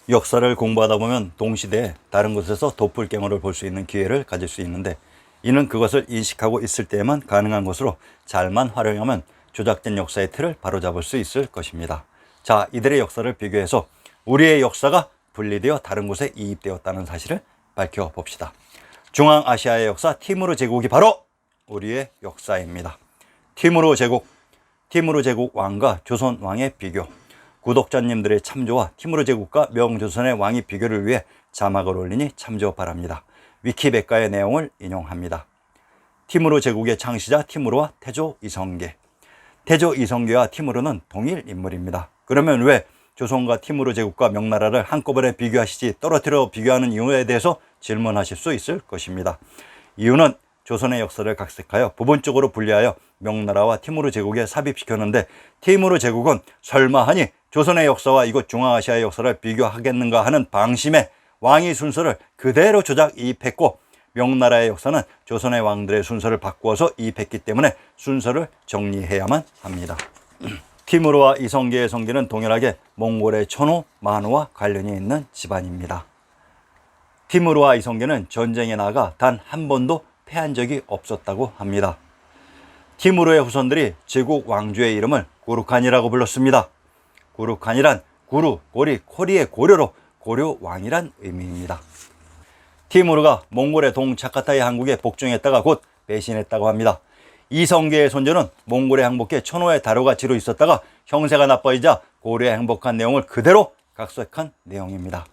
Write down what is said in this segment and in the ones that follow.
역사를 공부하다 보면 동시대에 다른 곳에서 도플갱어를 볼 수 있는 기회를 가질 수 있는데, 이는 그것을 인식하고 있을 때에만 가능한 것으로 잘만 활용하면 조작된 역사의 틀을 바로잡을 수 있을 것입니다. 자, 이들의 역사를 비교해서 우리의 역사가 분리되어 다른 곳에 이입되었다는 사실을 밝혀봅시다. 중앙아시아의 역사 티무르 제국이 바로 우리의 역사입니다. 티무르 제국 왕과 조선 왕의 비교. 구독자님들의 참조와 티무르 제국과 명조선의 왕의 비교를 위해 자막을 올리니 참조 바랍니다. 위키백과의 내용을 인용합니다. 티무르 제국의 창시자 티무르와 태조 이성계. 태조 이성계와 티무르는 동일 인물입니다. 그러면 왜 조선과 티무르 제국과 명나라를 한꺼번에 비교하시지 떨어뜨려 비교하는 이유에 대해서 질문하실 수 있을 것입니다. 이유는 조선의 역사를 각색하여 부분적으로 분리하여 명나라와 티무르 제국에 삽입시켰는데, 티무르 제국은 설마하니 조선의 역사와 이곳 중앙아시아의 역사를 비교하겠는가 하는 방심에 왕의 순서를 그대로 조작 이입했고, 명나라의 역사는 조선의 왕들의 순서를 바꾸어서 이입했기 때문에 순서를 정리해야만 합니다. 티무르와 이성계의 성계는 동일하게 몽골의 천호, 만호와 관련이 있는 집안입니다. 티무르와 이성계는 전쟁에 나가 단 한 번도 패한 적이 없었다고 합니다. 티무르의 후손들이 제국 왕조의 이름을 구르칸이라고 불렀습니다. 구르칸이란 구루, 고리, 코리의 고려로 고려왕이란 의미입니다. 티무르가 몽골의 동차카타이 항국에 복종했다가 곧 배신했다고 합니다. 이성계의 손자는 몽골에 항복해 천호의 다로가 지로 있었다가 형세가 나빠지자 고려에 항복한 내용을 그대로 각색한 내용입니다.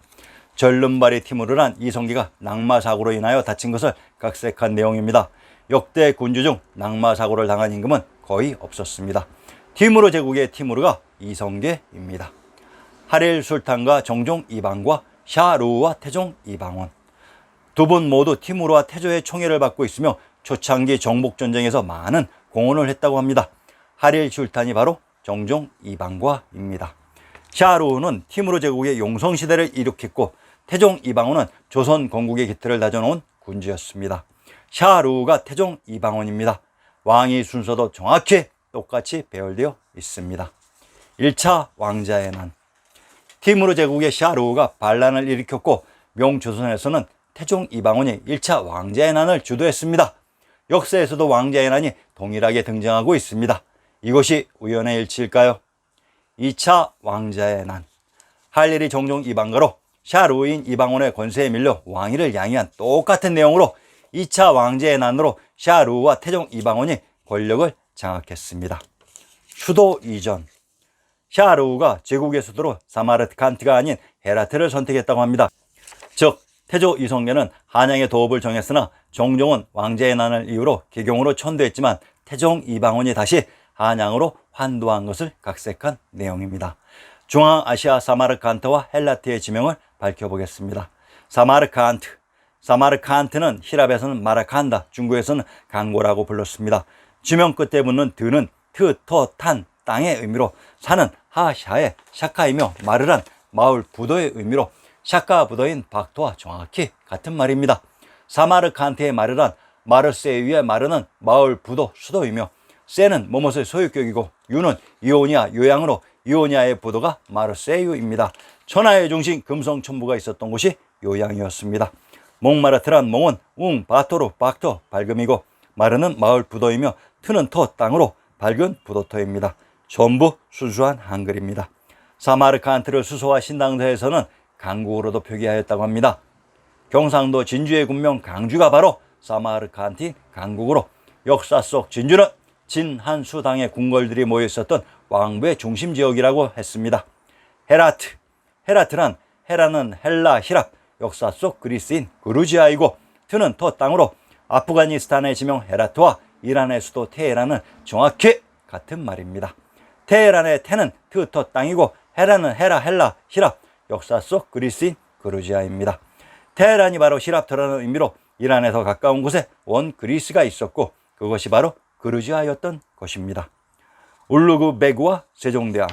절름발이 티무르란 이성계가 낙마사고로 인하여 다친 것을 각색한 내용입니다. 역대 군주 중 낙마사고를 당한 임금은 거의 없었습니다. 티무르 제국의 티무르가 이성계입니다. 하릴 술탄과 정종 이방과 샤루우와 태종 이방원. 두 분 모두 티무르와 태조의 총애를 받고 있으며 초창기 정복전쟁에서 많은 공헌을 했다고 합니다. 하릴 술탄이 바로 정종 이방과입니다. 샤루우는 티무르 제국의 용성시대를 일으켰고, 태종 이방원은 조선 건국의 기틀을 다져놓은 군주였습니다. 샤루우가 태종 이방원입니다. 왕의 순서도 정확히 똑같이 배열되어 있습니다. 1차 왕자의 난. 티무르 제국의 샤루우가 반란을 일으켰고, 명조선에서는 태종 이방원이 1차 왕자의 난을 주도했습니다. 역사에서도 왕자의 난이 동일하게 등장하고 있습니다. 이것이 우연의 일치일까요? 2차 왕자의 난. 할 일이 정종 이방가로 샤루우인 이방원의 권세에 밀려 왕위를 양이한 똑같은 내용으로 2차 왕자의 난으로 샤루우와 태종 이방원이 권력을 장악했습니다. 수도 이전. 샤루우가 제국의 수도로 사마르칸트가 아닌 헤라트를 선택했다고 합니다. 즉 태조 이성계는 한양의 도읍을 정했으나 정종은 왕자의 난을 이유로 개경으로 천도했지만 태종 이방원이 다시 한양으로 환도한 것을 각색한 내용입니다. 중앙아시아 사마르칸트와 헬라트의 지명을 밝혀보겠습니다. 사마르칸트는 히랍에서는 마라칸다, 중국에서는 강고라고 불렀습니다. 지명 끝에 붙는 드는 트, 터, 탄, 땅의 의미로, 산은 하샤의 샤카이며 마르란 마을 부도의 의미로 샤카 부도인 박토와 정확히 같은 말입니다. 사마르칸트의 마르란 마르세유의 마르는 마을 부도 수도이며, 세는 뭐뭇의 소유격이고, 유는 이오니아 요양으로 이오니아의 부도가 마르세유입니다. 천하의 중심 금성천부가 있었던 곳이 요양이었습니다. 몽마르트란 몽은 바토로 박토 밝음이고, 마르는 마을 부도이며 트는 터 땅으로 밝은 부도터입니다. 전부 순수한 한글입니다. 사마르칸트를 수소와 신당서에서는 강국으로도 표기하였다고 합니다. 경상도 진주의 군명 강주가 바로 사마르칸트 강국으로, 역사 속 진주는 진한수당의 궁궐들이 모여 있었던 왕부의 중심 지역이라고 했습니다. 헤라트란 헤라는 헬라 히랍, 역사 속 그리스인 그루지아이고, 트는 터 땅으로 아프가니스탄의 지명 헤라트와 이란의 수도 테헤란은 정확히 같은 말입니다. 테헤란의 테는 트, 터 땅이고, 헤라는 헬라 히랍, 역사 속 그리스인 그루지아입니다. 테헤란이 바로 히랍터라는 의미로 이란에 더 가까운 곳에 원 그리스가 있었고, 그것이 바로 그루지아였던 것입니다. 울루그베그와 세종대왕.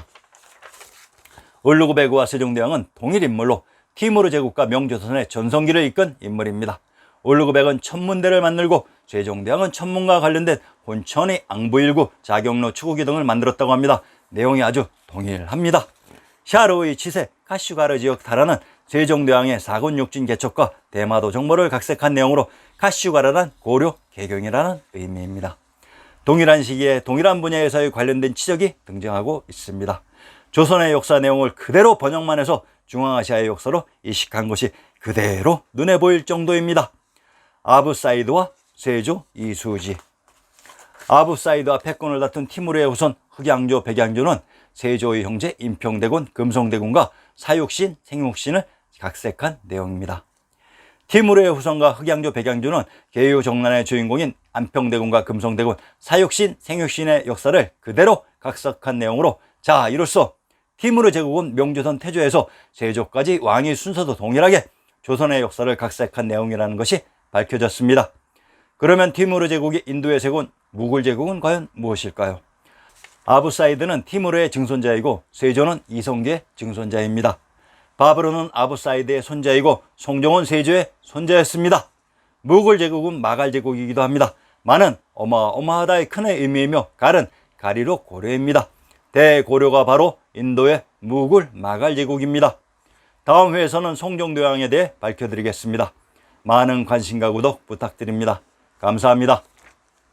울루그베그와 세종대왕은 동일 인물로 티무르 제국과 명조선의 전성기를 이끈 인물입니다. 울루그베그는 천문대를 만들고, 세종대왕은 천문과 관련된 혼천의 앙부일구, 자경로, 추구기 등을 만들었다고 합니다. 내용이 아주 동일합니다. 샤르의 치세 카슈가르 지역 타라는 세종대왕의 사군 육진 개척과 대마도 정보를 각색한 내용으로 카슈가르란 고려 개경이라는 의미입니다. 동일한 시기에 동일한 분야에서의 관련된 치적이 등장하고 있습니다. 조선의 역사 내용을 그대로 번역만 해서 중앙아시아의 역사로 이식한 것이 그대로 눈에 보일 정도입니다. 아부사이드와 세조 이수지. 아부사이드와 패권을 다툰 티무르의 후손 흑양조 백양조는 세조의 형제 임평대군 금성대군과 사육신 생육신을 각색한 내용입니다. 티무르의 후손과 흑양조 백양조는 개유정난의 주인공인 안평대군과 금성대군 사육신 생육신의 역사를 그대로 각색한 내용으로, 자, 이로써 티무르 제국은 명조선 태조에서 세조까지 왕위 순서도 동일하게 조선의 역사를 각색한 내용이라는 것이 밝혀졌습니다. 그러면 티무르 제국이 인도의 세군 무굴 제국은 과연 무엇일까요? 아부사이드는 티무르의 증손자이고 세조는 이성계의 증손자입니다. 바브르는 아부사이드의 손자이고 송종은 세조의 손자였습니다. 무굴 제국은 마갈 제국이기도 합니다. 마는 어마어마하다의 큰 의미이며 갈은 가리로 고려입니다. 대고려가 바로 인도의 무굴 마갈 제국입니다. 다음 회에서는 송종대왕에 대해 밝혀드리겠습니다. 많은 관심과 구독 부탁드립니다. 감사합니다.